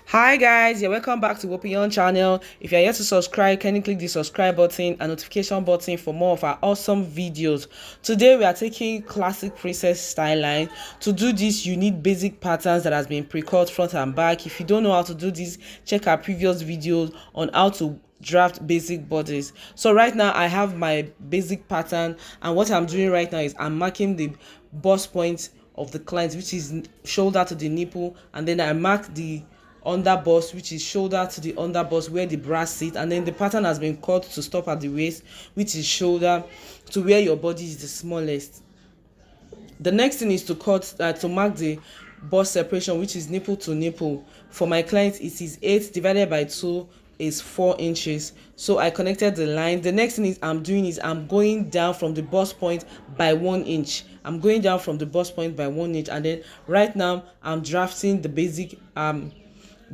Hi guys, you're welcome back to Wopion channel. If you're yet to subscribe, can you click the subscribe button and notification button for more of our awesome videos. Today we are taking classic princess style line. To do this, you need basic patterns that has been pre-cut front and back. If you don't know how to do this, check our previous videos on how to draft basic bodies. So right now I have my basic pattern, and what I'm doing right now is I'm marking the bust point of the client, which is shoulder to the nipple, and then I mark the under bust, which is shoulder to the under bust where the bra sits, and then the pattern has been cut to stop at the waist, which is shoulder to where your body is the smallest. The next thing is to cut to mark the bust separation, which is nipple to nipple. For my client, it is 8 divided by 2 is 4 inches. So I connected the line. The next thing is I'm going down from the bust point by 1 inch. I'm going down from the bust point by 1 inch, and then right now I'm drafting the basic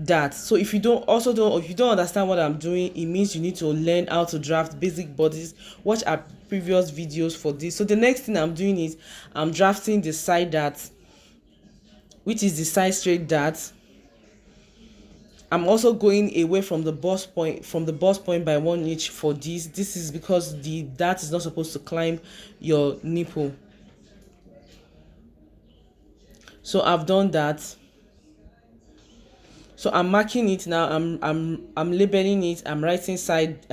that. So if you don't understand what I'm doing, it means you need to learn how to draft basic bodies. Watch our previous videos for this. So the next thing I'm doing is I'm drafting the side dart, which is the side straight dart. I'm also going away from the bust point by 1 inch for this. This is because the dart is not supposed to climb your nipple. So I've done that. So I'm marking it now. I'm labeling it. I'm writing side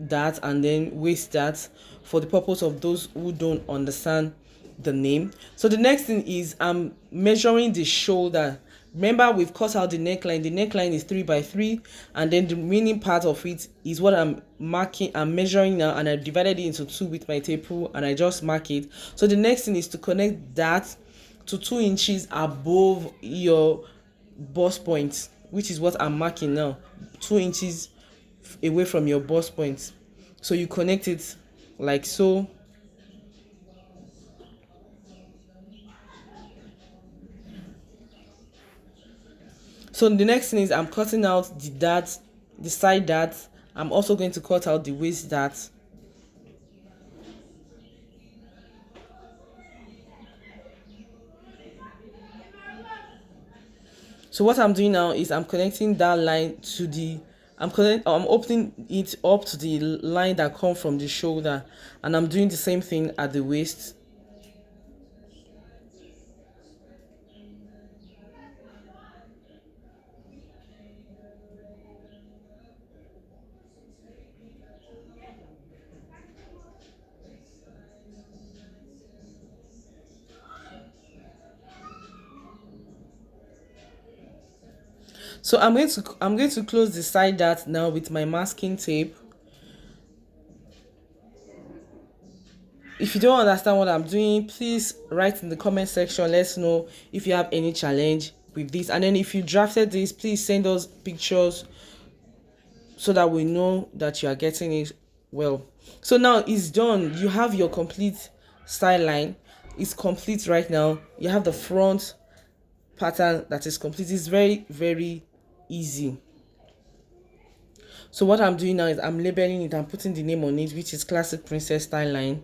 dart and then waist dart for the purpose of those who don't understand the name. So the next thing is I'm measuring the shoulder. Remember, we've cut out the neckline. The neckline is 3 by 3, and then the remaining part of it is what I'm measuring now, and I divided it into 2 with my tape rule, and I just mark it. So the next thing is to connect that to 2 inches above your bust point, which is what I'm marking now, 2 inches away from your bust point. So you connect it like so. So the next thing is I'm cutting out the side dart. I'm also going to cut out the waist dart. So what I'm doing now is I'm connecting that line to the I'm opening it up to the line that comes from the shoulder, and I'm doing the same thing at the waist. So I'm going to close the side dart now with my masking tape. If you don't understand what I'm doing, please write in the comment section. Let's know if you have any challenge with this. And then if you drafted this, please send us pictures so that we know that you are getting it well. So now it's done. You have your complete style line. It's complete right now. You have the front pattern that is complete. It's very, very easy. So what I'm doing now is I'm labeling it. I'm putting the name on it, which is classic princess style line.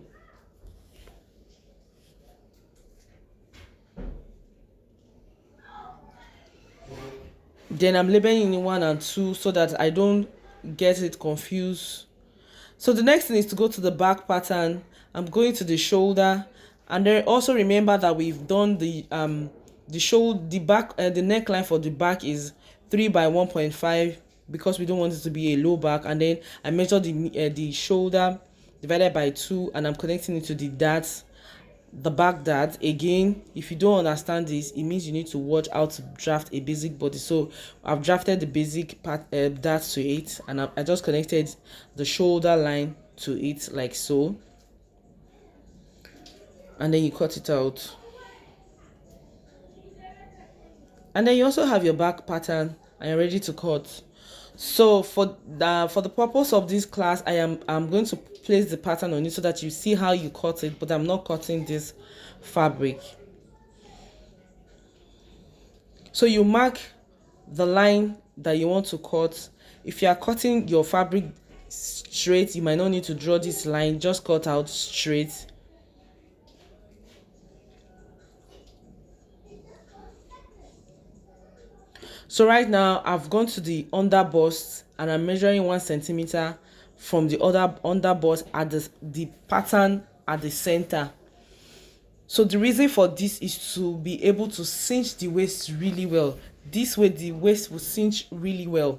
Then I'm labeling in 1 and 2 so that I don't get it confused. So the next thing is to go to the back pattern. I'm going to the shoulder, and then also remember that we've done the shoulder, the neckline for the back is 3 by 1.5 because we don't want it to be a low back. And then I measure the shoulder divided by 2, and I'm connecting it to the dart, the back dart. Again, if you don't understand this, it means you need to watch how to draft a basic body. So I've drafted the basic part dart to it, and I just connected the shoulder line to it like so, and then you cut it out. And then you also have your back pattern and you're ready to cut. So for the purpose of this class, I'm going to place the pattern on it so that you see how you cut it, but I'm not cutting this fabric. So you mark the line that you want to cut. If you are cutting your fabric straight, you might not need to draw this line. Just cut out straight. So right now I've gone to the under bust and I'm measuring 1 centimeter from the other under bust at the pattern at the center. So the reason for this is to be able to cinch the waist really well. This way the waist will cinch really well.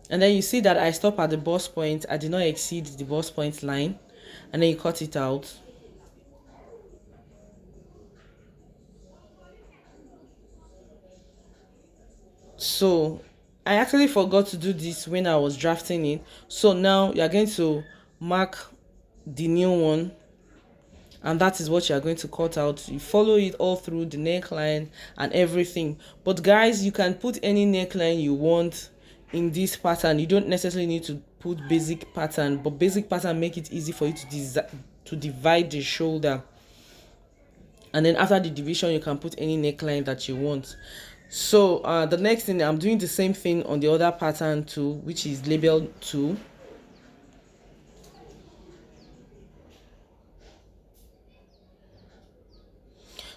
And then you see that I stop at the bust point. I did not exceed the bust point line. And then you cut it out. So I actually forgot to do this when I was drafting it. So now you're going to mark the new one, and that is what you are going to cut out. You follow it all through the neckline and everything. But guys, you can put any neckline you want in this pattern. You don't necessarily need to put basic pattern, but basic pattern make it easy for you to divide the shoulder. And then after the division, you can put any neckline that you want. So the next thing, I'm doing the same thing on the other pattern too, which is label 2.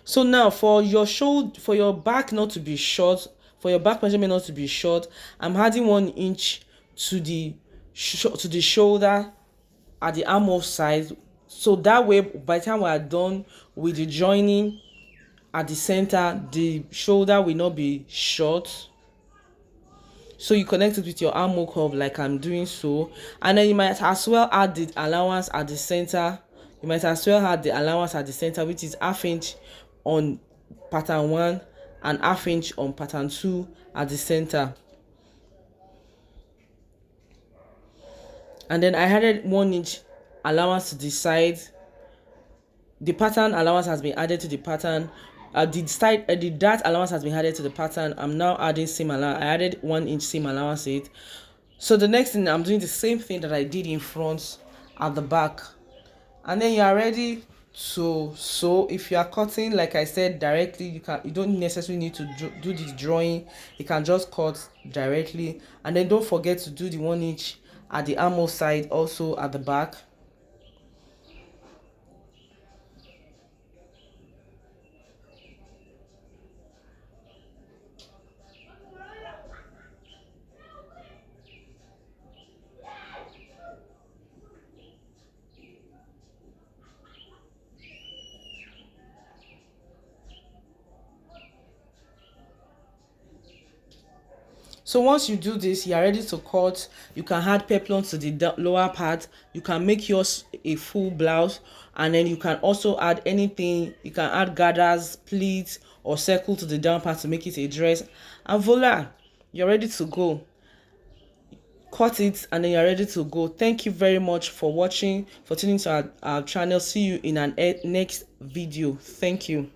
So now for your shoulder, for your back not to be short, for your back measurement not to be short, I'm adding 1 inch to the shoulder at the armhole side. So that way, by the time we are done with the joining at the center, the shoulder will not be short. So you connect it with your armhole curve like I'm doing so. And then you might as well add the allowance at the center. You might as well add the allowance at the center, which is 1/2 inch on pattern 1 and 1/2 inch on pattern 2 at the center. And then I added 1 inch allowance to the side. The pattern allowance has been added to the pattern. The dart allowance has been added to the pattern. I'm now adding seam allowance. I added 1 inch seam allowance to it. So the next thing, I'm doing the same thing that I did in front at the back. And then you are ready to sew. If you are cutting, like I said, directly, you don't necessarily need to do the drawing. You can just cut directly. And then don't forget to do the 1 inch at the armhole side, also at the back. So once you do this, you are ready to cut. You can add peplum to the lower part. You can make yours a full blouse, and then you can also add anything. You can add gathers, pleats, or circle to the down part to make it a dress. And voila, you're ready to go. Cut it and then you're ready to go. Thank you very much for watching, for tuning to our channel. See you in our next video. Thank you.